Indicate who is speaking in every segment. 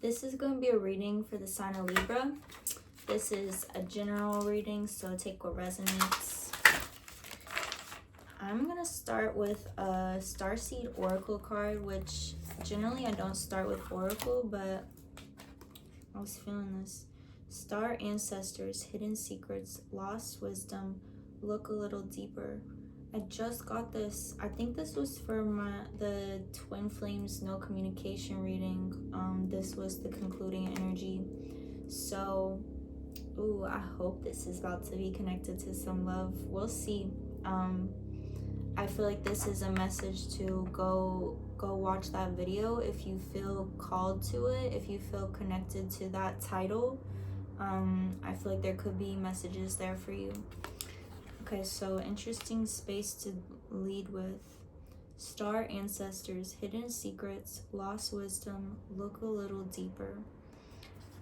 Speaker 1: This is going to be a reading for the sign of Libra. This is a general reading, so take what resonates. I'm going to start with a Starseed Oracle card, which generally I don't start with Oracle, but I was feeling this. Star ancestors, hidden secrets, lost wisdom, look a little deeper. I just got this. I think this was for the Twin Flames No Communication reading. This was the concluding energy. So, ooh, I hope this is about to be connected to some love. We'll see. I feel like this is a message to go watch that video if you feel called to it, if you feel connected to that title. I feel like there could be messages there for you. Okay, so interesting space to lead with. Star ancestors, hidden secrets, lost wisdom, look a little deeper.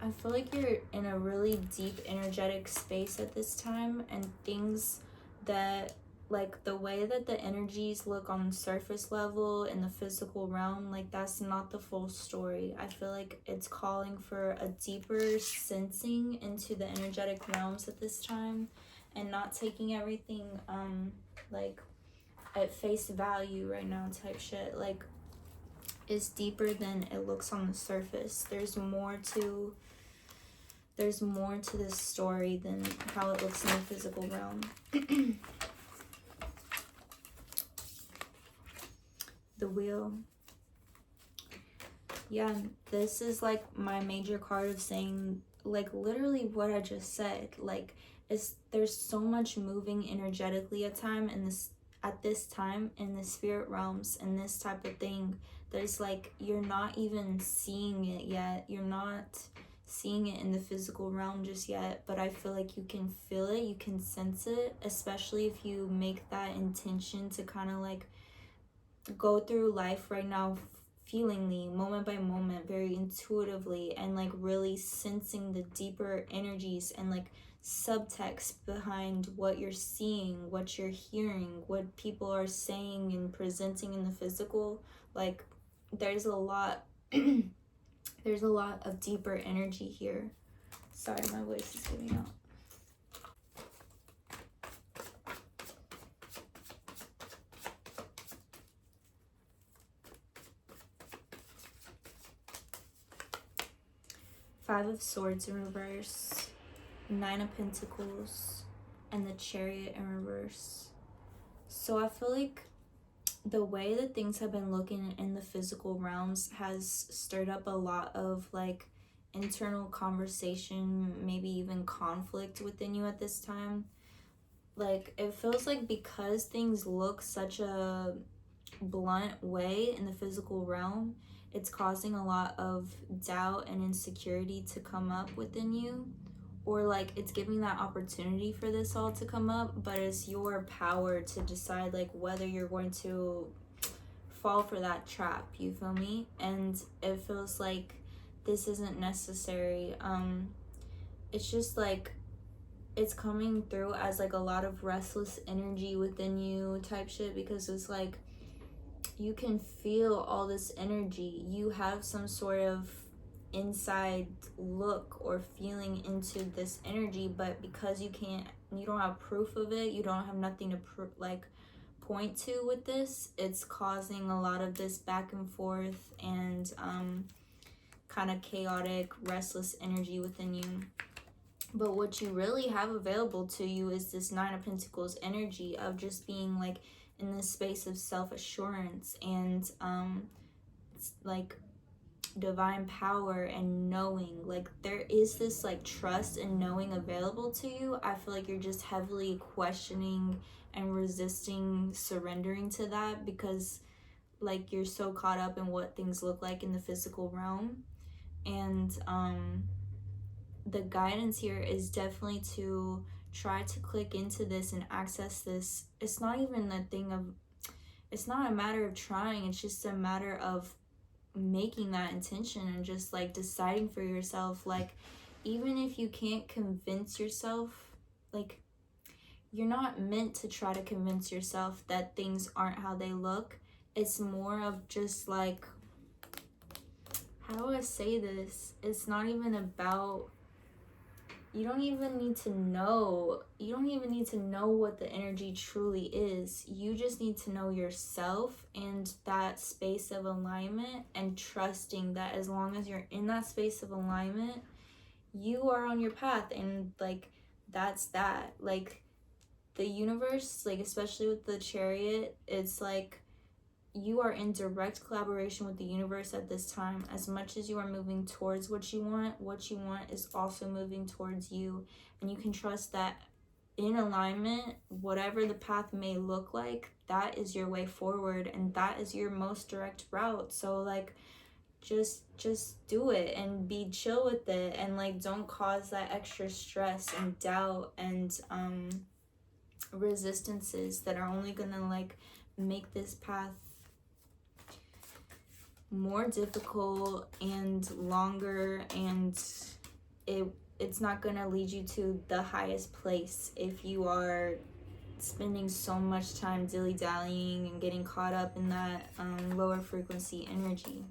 Speaker 1: I feel like you're in a really deep energetic space at this time, and things that, like the way that the energies look on the surface level in the physical realm, like that's not the full story. I feel like it's calling for a deeper sensing into the energetic realms at this time, and not taking everything like at face value right now type shit. Like, it's deeper than it looks on the surface. There's more to this story than how it looks in the physical realm. The Wheel. Yeah, this is like my major card of saying like literally what I just said. Like, there's so much moving energetically at this time in the spirit realms and this type of thing. There's like, you're not even seeing it yet. You're not seeing it in the physical realm just yet, but I feel like you can feel it, you can sense it, especially if you make that intention to kind of like go through life right now feelingly, moment by moment, very intuitively, and like really sensing the deeper energies and like subtext behind what you're seeing, what you're hearing, what people are saying and presenting in the physical. Like, there's a lot there's a lot of deeper energy here. Sorry, my voice is giving out. Five of Swords in reverse, Nine of Pentacles, and the Chariot in reverse. So I feel like the way that things have been looking in the physical realms has stirred up a lot of like internal conversation, maybe even conflict within you at this time. Like, it feels like because things look such a blunt way in the physical realm, it's causing a lot of doubt and insecurity to come up within you, or like it's giving that opportunity for this all to come up, but it's your power to decide like whether you're going to fall for that trap, you feel me? And it feels like this isn't necessary. It's just like it's coming through as like a lot of restless energy within you type shit, because it's like you can feel all this energy. You have some sort of inside look or feeling into this energy, but because you don't have proof of it, you don't have nothing to like point to with this, it's causing a lot of this back and forth and kind of chaotic, restless energy within you. But what you really have available to you is this Nine of Pentacles energy of just being like in this space of self-assurance and it's like divine power and knowing. Like, there is this like trust and knowing available to you. I feel like you're just heavily questioning and resisting surrendering to that, because like you're so caught up in what things look like in the physical realm. And the guidance here is definitely to try to click into this and access this. It's not even a thing of, it's not a matter of trying, it's just a matter of making that intention and just like deciding for yourself. Like, even if you can't convince yourself, like, you're not meant to try to convince yourself that things aren't how they look. It's more of just like how do I say this? It's not even about, you don't even need to know what the energy truly is. You just need to know yourself and that space of alignment, and trusting that as long as you're in that space of alignment, you are on your path. And like, that's that. Like, the universe, like especially with the Chariot, it's like you are in direct collaboration with the universe at this time. As much as you are moving towards what you want is also moving towards you. And you can trust that in alignment, whatever the path may look like, that is your way forward, and that is your most direct route. So like, just do it and be chill with it, and like, don't cause that extra stress and doubt and resistances that are only gonna like make this path more difficult and longer, and it's not gonna lead you to the highest place if you are spending so much time dilly-dallying and getting caught up in that lower frequency energy.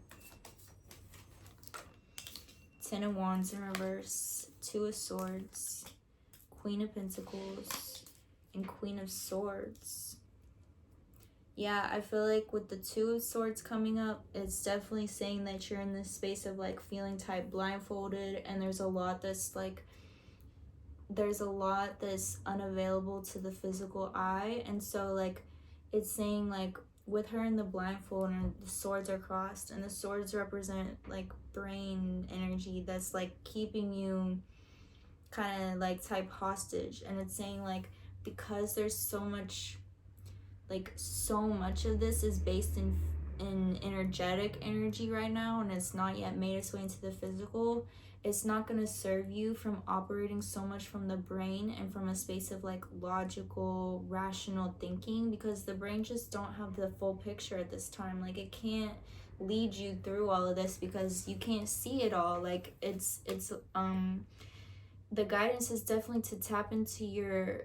Speaker 1: 10 of Wands in reverse, 2 of Swords, Queen of Pentacles, and Queen of Swords. Yeah, I feel like with the 2 of Swords coming up, it's definitely saying that you're in this space of like feeling type blindfolded, and there's a lot that's unavailable to the physical eye. And so like, it's saying like, with her in the blindfold and the swords are crossed, and the swords represent like brain energy that's like keeping you kind of like type hostage. And it's saying like, because there's so much of this is based in energetic energy right now, and it's not yet made its way into the physical, it's not going to serve you from operating so much from the brain and from a space of like logical, rational thinking, because the brain just don't have the full picture at this time. Like, it can't lead you through all of this because you can't see it all. Like, it's the guidance is definitely to tap into your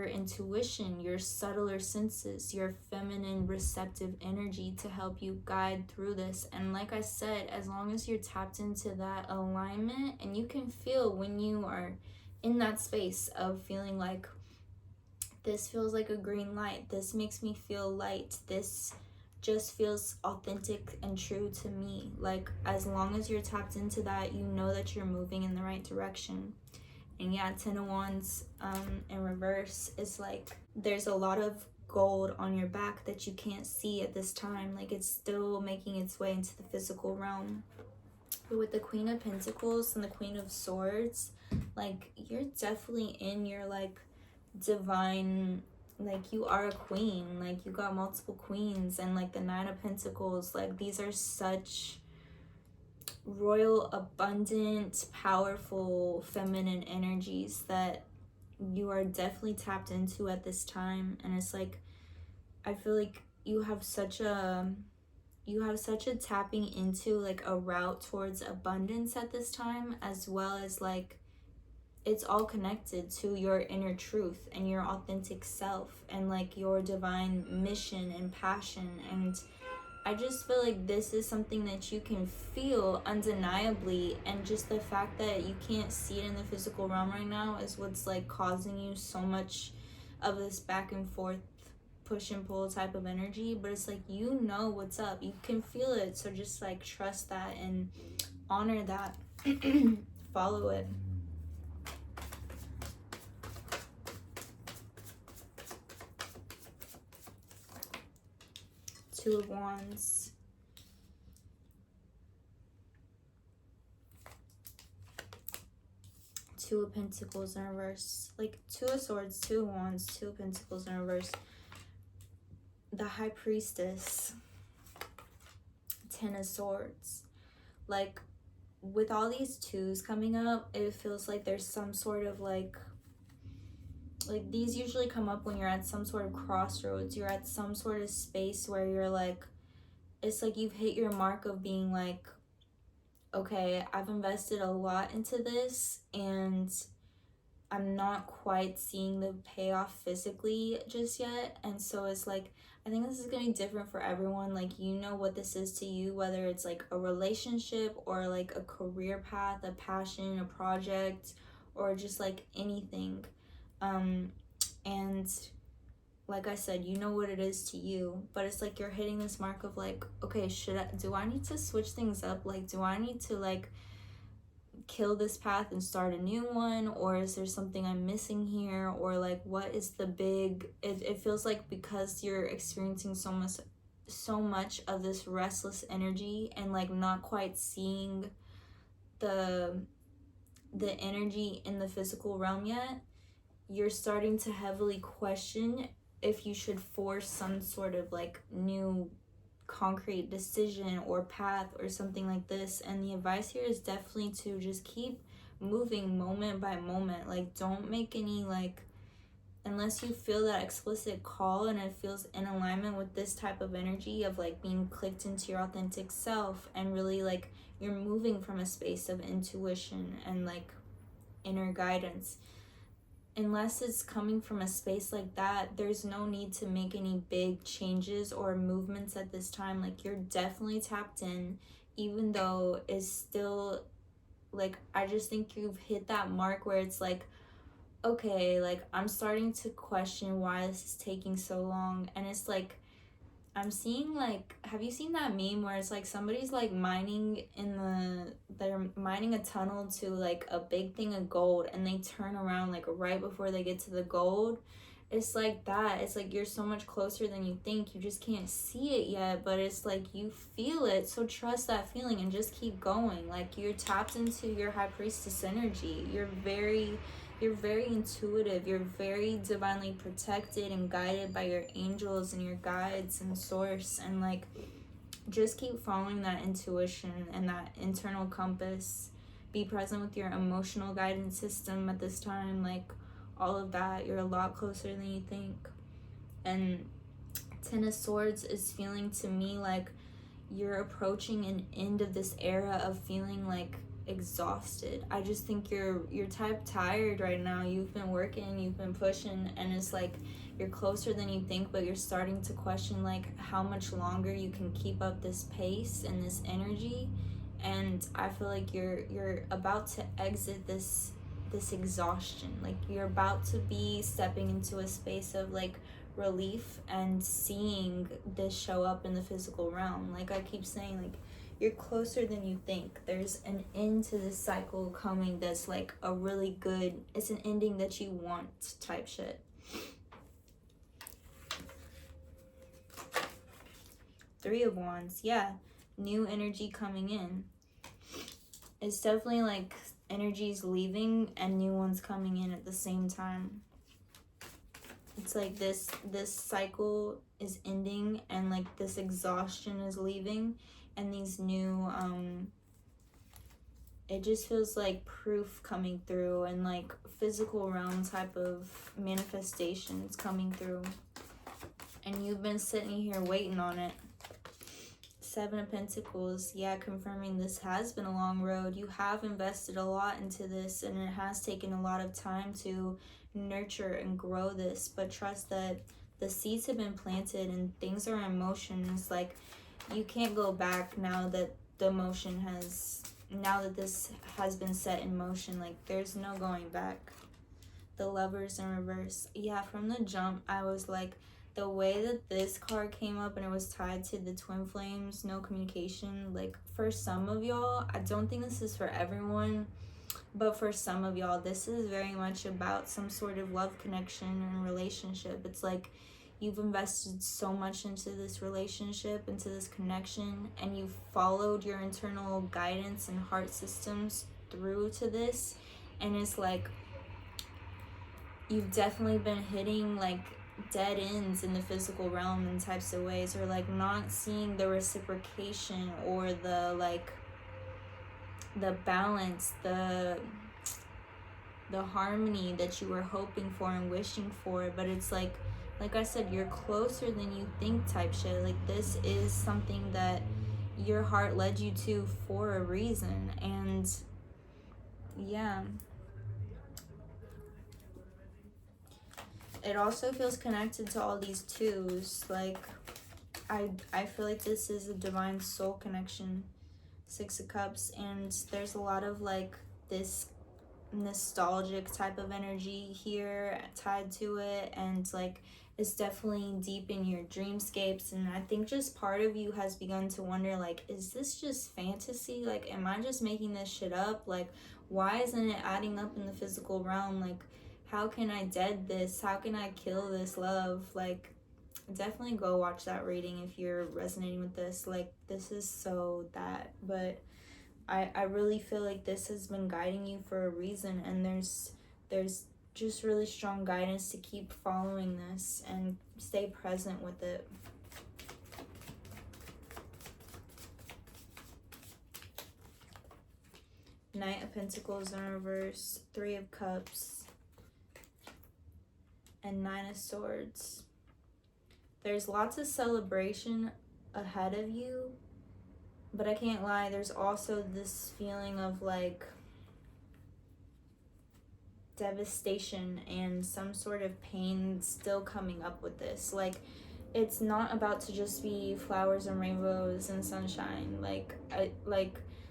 Speaker 1: intuition, your subtler senses, your feminine receptive energy to help you guide through this. And like I said, as long as you're tapped into that alignment, and you can feel when you are in that space of feeling like, this feels like a green light, this makes me feel light, this just feels authentic and true to me. Like, as long as you're tapped into that, you know that you're moving in the right direction. And yeah, 10 of Wands in reverse is like, there's a lot of gold on your back that you can't see at this time. Like, it's still making its way into the physical realm. But with the Queen of Pentacles and the Queen of Swords, like, you're definitely in your like divine, like, you are a queen. Like, you got multiple queens. And like the 9 of Pentacles, like, these are such royal, abundant, powerful, feminine energies that you are definitely tapped into at this time. And it's like, I feel like you have such a tapping into like a route towards abundance at this time, as well as like, it's all connected to your inner truth and your authentic self and like your divine mission and passion. And I just feel like this is something that you can feel undeniably, and just the fact that you can't see it in the physical realm right now is what's like causing you so much of this back and forth, push and pull type of energy. But it's like, you know what's up, you can feel it, so just like trust that and honor that. Follow it. Two of Wands, Two of Pentacles in reverse, like 2 of Swords, 2 of Wands, 2 of Pentacles in reverse, the High Priestess, 10 of Swords. Like, with all these twos coming up, it feels like there's some sort of like these usually come up when you're at some sort of crossroads. You're at some sort of space where you're like, it's like you've hit your mark of being like, okay, I've invested a lot into this and I'm not quite seeing the payoff physically just yet. And so it's like, I think this is gonna be different for everyone. Like, you know what this is to you, whether it's like a relationship or like a career path, a passion, a project, or just like anything. And like I said, you know what it is to you, but it's like you're hitting this mark of like, okay, do I need to switch things up? Like, do I need to like kill this path and start a new one, or is there something I'm missing here, or like what is the big, it feels like because you're experiencing so much of this restless energy and like not quite seeing the energy in the physical realm yet, you're starting to heavily question if you should force some sort of like new concrete decision or path or something like this. And the advice here is definitely to just keep moving moment by moment. Like, don't make any like, unless you feel that explicit call and it feels in alignment with this type of energy of like being clicked into your authentic self, and really like you're moving from a space of intuition and like inner guidance. Unless it's coming from a space like that, there's no need to make any big changes or movements at this time. Like, you're definitely tapped in, even though it's still like, I just think you've hit that mark where it's like, okay, like I'm starting to question why this is taking so long. And it's like, I'm seeing like, have you seen that meme where it's like somebody's like they're mining a tunnel to like a big thing of gold, and they turn around like right before they get to the gold? It's like that. It's like you're so much closer than you think. You just can't see it yet, but it's like you feel it. So trust that feeling and just keep going. Like, you're tapped into your high priestess energy. You're very intuitive. You're very divinely protected and guided by your angels and your guides and source. And like, just keep following that intuition and that internal compass. Be present with your emotional guidance system at this time. Like, all of that, you're a lot closer than you think. And Ten of Swords is feeling to me like you're approaching an end of this era of feeling like exhausted. I just think you're type tired right now. You've been working, you've been pushing, and it's like you're closer than you think, but you're starting to question like how much longer you can keep up this pace and this energy. And I feel like you're about to exit this exhaustion. Like, you're about to be stepping into a space of like relief and seeing this show up in the physical realm. Like I keep saying, like, you're closer than you think. There's an end to this cycle coming that's like a really good, it's an ending that you want type shit. Three of Wands, yeah, new energy coming in. It's definitely like energies leaving and new ones coming in at the same time. It's like this cycle is ending and like this exhaustion is leaving, and these new it just feels like proof coming through, and like physical realm type of manifestations coming through, and you've been sitting here waiting on it. Seven of Pentacles, yeah, confirming this has been a long road. You have invested a lot into this, and it has taken a lot of time to nurture and grow this, but trust that the seeds have been planted and things are in motion. It's like you can't go back now that now that this has been set in motion. Like, there's no going back. The Lovers in reverse, yeah, from the jump I was like, the way that this card came up and it was tied to the twin flames, no communication, like for some of y'all, I don't think this is for everyone, but for some of y'all, this is very much about some sort of love connection and relationship. It's like you've invested so much into this relationship, into this connection, and you've followed your internal guidance and heart systems through to this. And it's like you've definitely been hitting like dead ends in the physical realm in types of ways, or like not seeing the reciprocation or the like the balance, the harmony that you were hoping for and wishing for. But it's like I said, you're closer than you think type shit. Like, this is something that your heart led you to for a reason. And yeah, it also feels connected to all these twos. Like, I feel like this is a divine soul connection. Six of Cups, and there's a lot of like this nostalgic type of energy here tied to it, and like it's definitely deep in your dreamscapes. And I think just part of you has begun to wonder, like, is this just fantasy? Like, am I just making this shit up? Like, why isn't it adding up in the physical realm? Like, how can I dead this? How can I kill this love? Like, definitely go watch that reading if you're resonating with this. Like, this is so that. But I really feel like this has been guiding you for a reason, and there's just really strong guidance to keep following this and stay present with it. Knight of Pentacles in reverse, Three of Cups, and Nine of Swords. There's lots of celebration ahead of you, but I can't lie, there's also this feeling of like devastation and some sort of pain still coming up with this. Like, it's not about to just be flowers and rainbows and sunshine. Like,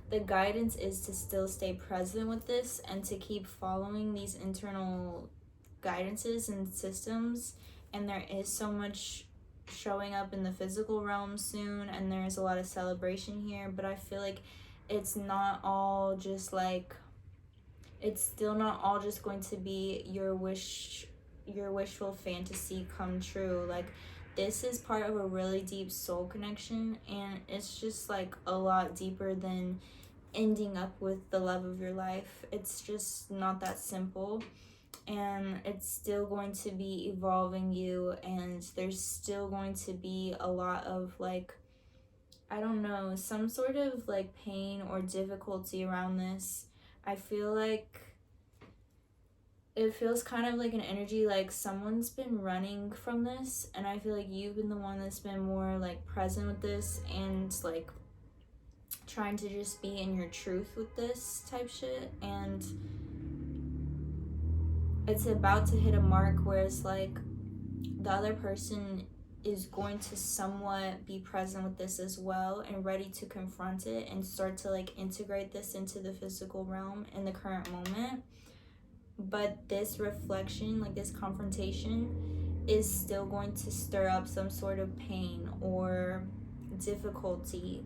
Speaker 1: the guidance is to still stay present with this and to keep following these internal guidances and systems. And there is so much showing up in the physical realm soon, and there's a lot of celebration here, but I feel like it's not all just like, it's still not all just going to be your wishful fantasy come true. Like, this is part of a really deep soul connection, and it's just like a lot deeper than ending up with the love of your life. It's just not that simple, and it's still going to be evolving you, and there's still going to be a lot of like, I don't know, some sort of like pain or difficulty around this. I feel like it feels kind of like an energy like someone's been running from this, and I feel like you've been the one that's been more like present with this and like trying to just be in your truth with this type shit. And it's about to hit a mark where it's like the other person is going to somewhat be present with this as well and ready to confront it and start to like integrate this into the physical realm in the current moment. But this reflection, like this confrontation, is still going to stir up some sort of pain or difficulty.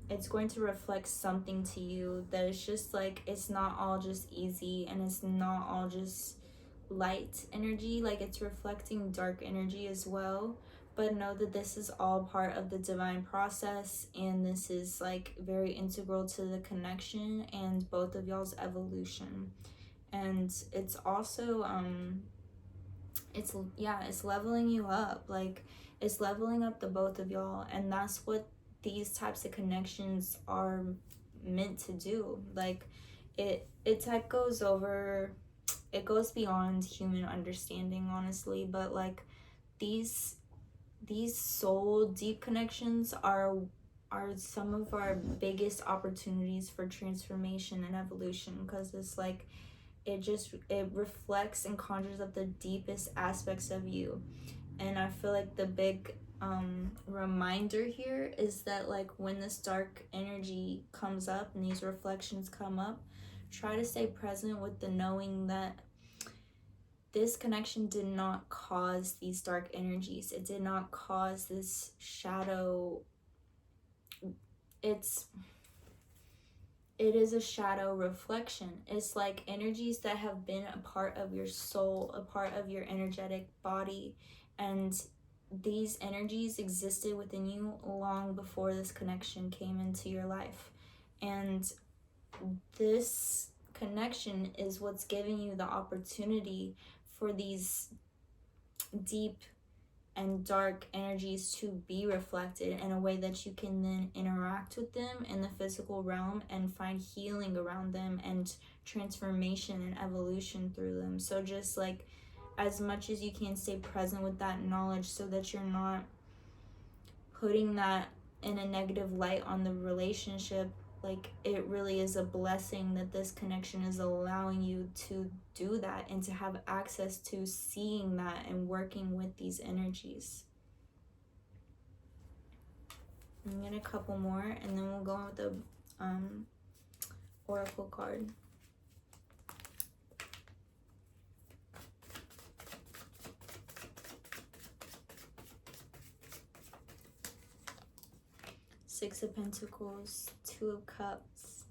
Speaker 1: It's going to reflect something to you that is just like, it's not all just easy, and it's not all just light energy. Like, it's reflecting dark energy as well. But know that this is all part of the divine process, and this is like very integral to the connection and both of y'all's evolution. And it's also it's leveling you up. Like, it's leveling up the both of y'all, and that's what these types of connections are meant to do. Like, it type goes over, it goes beyond human understanding, honestly. But like, these soul deep connections are some of our biggest opportunities for transformation and evolution, because it's like, it reflects and conjures up the deepest aspects of you. And I feel like the big reminder here is that like, when this dark energy comes up and these reflections come up, try to stay present with the knowing that this connection did not cause these dark energies. It did not cause this shadow. It is a shadow reflection. It's like energies that have been a part of your soul, a part of your energetic body, and these energies existed within you long before this connection came into your life. And this connection is what's giving you the opportunity for these deep and dark energies to be reflected in a way that you can then interact with them in the physical realm and find healing around them and transformation and evolution through them. So just like, as much as you can, stay present with that knowledge so that you're not putting that in a negative light on the relationship, Like, it really is a blessing that this connection is allowing you to do that and to have access to seeing that and working with these energies. I'm gonna get a couple more, and then we'll go on with the oracle card. Six of Pentacles, Two of Cups.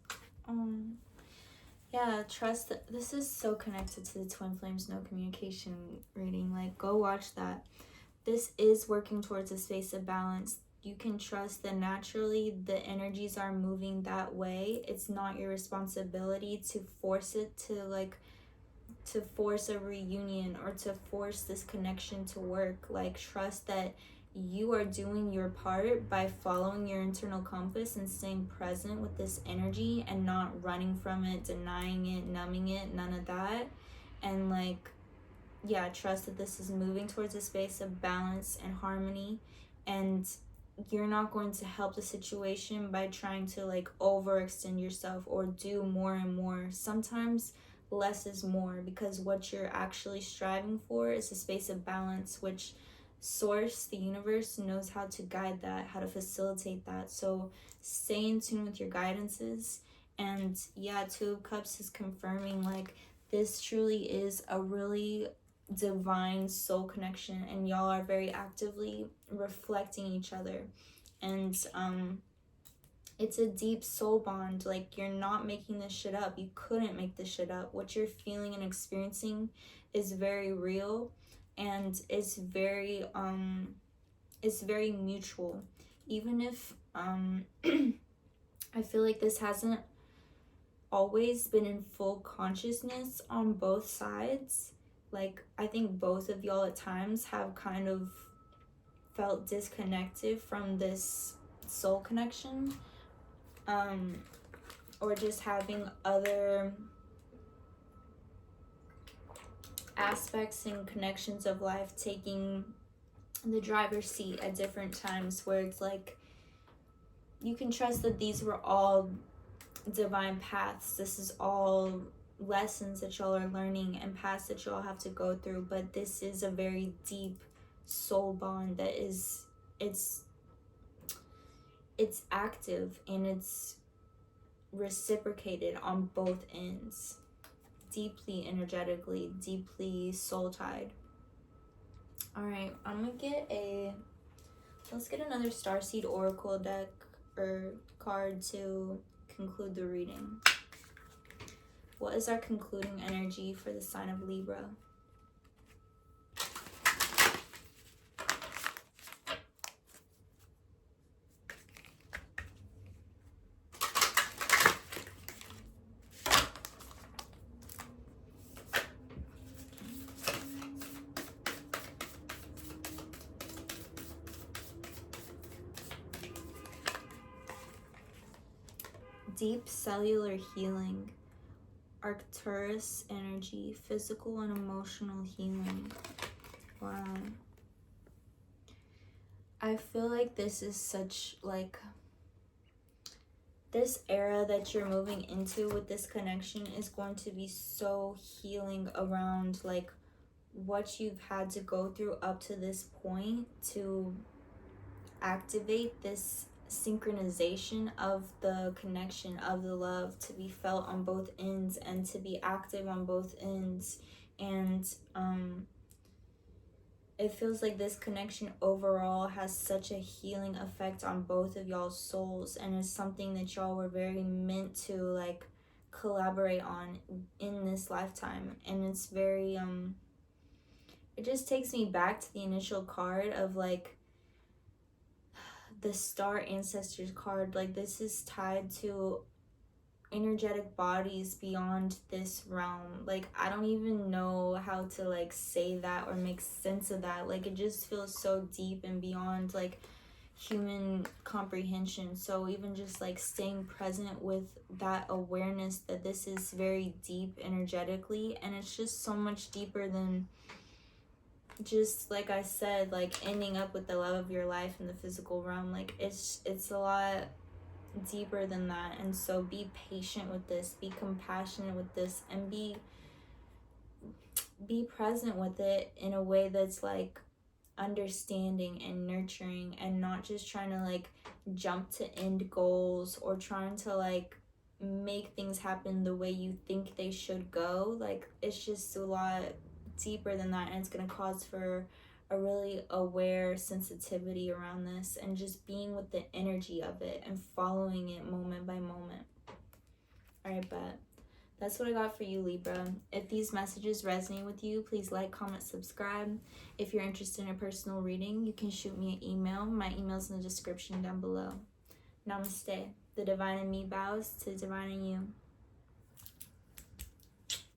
Speaker 1: Yeah, trust that this is so connected to the Twin Flames No Communication reading. Like, go watch that. This is working towards a space of balance. You can trust that naturally the energies are moving that way. It's not your responsibility to force it to force a reunion or to force this connection to work. Like, trust that you are doing your part by following your internal compass and staying present with this energy and not running from it, denying it, numbing it, none of that. And like, yeah, trust that this is moving towards a space of balance and harmony, and you're not going to help the situation by trying to like overextend yourself or do more and more. Sometimes less is more, because what you're actually striving for is a space of balance, which Source, the universe, knows how to guide that, how to facilitate that. So stay in tune with your guidances. And yeah, Two of Cups is confirming like this truly is a really divine soul connection, and y'all are very actively reflecting each other. And it's a deep soul bond. Like, you're not making this shit up. You couldn't make this shit up. What you're feeling and experiencing is very real, and it's very mutual. Even if I feel like this hasn't always been in full consciousness on both sides. Like, I think both of y'all at times have kind of felt disconnected from this soul connection, or just having other aspects and connections of life taking the driver's seat at different times, where it's like you can trust that these were all divine paths. This is all lessons that y'all are learning and paths that y'all have to go through, but this is a very deep soul bond that is it's active and it's reciprocated on both ends, deeply energetically, deeply soul tied. All right, let's get another Starseed Oracle deck or card to conclude the reading. What is our concluding energy for the sign of Libra? Deep cellular healing, Arcturus energy, physical and emotional healing. Wow. I feel like this is such like this era that you're moving into with this connection is going to be so healing around like what you've had to go through up to this point to activate this synchronization of the connection, of the love to be felt on both ends and to be active on both ends. And it feels like this connection overall has such a healing effect on both of y'all's souls, and it's something that y'all were very meant to like collaborate on in this lifetime. And it's very it just takes me back to the initial card of like the Star Ancestors card. Like, this is tied to energetic bodies beyond this realm. Like, I don't even know how to like say that or make sense of that. Like, it just feels so deep and beyond like human comprehension. So even just like staying present with that awareness that this is very deep energetically, and it's just so much deeper than just like I said, like ending up with the love of your life in the physical realm. Like, it's a lot deeper than that. And so be patient with this, be compassionate with this, and be present with it in a way that's like understanding and nurturing, and not just trying to like jump to end goals or trying to like make things happen the way you think they should go. Like, it's just a lot deeper than that, and it's going to cause for a really aware sensitivity around this, and just being with the energy of it and following it moment by moment. All right, but that's what I got for you, Libra. If these messages resonate with you, please like, comment, subscribe. If you're interested in a personal reading, you can shoot me an email. My email's in the description down below. Namaste. The divine in me bows to the divine in you.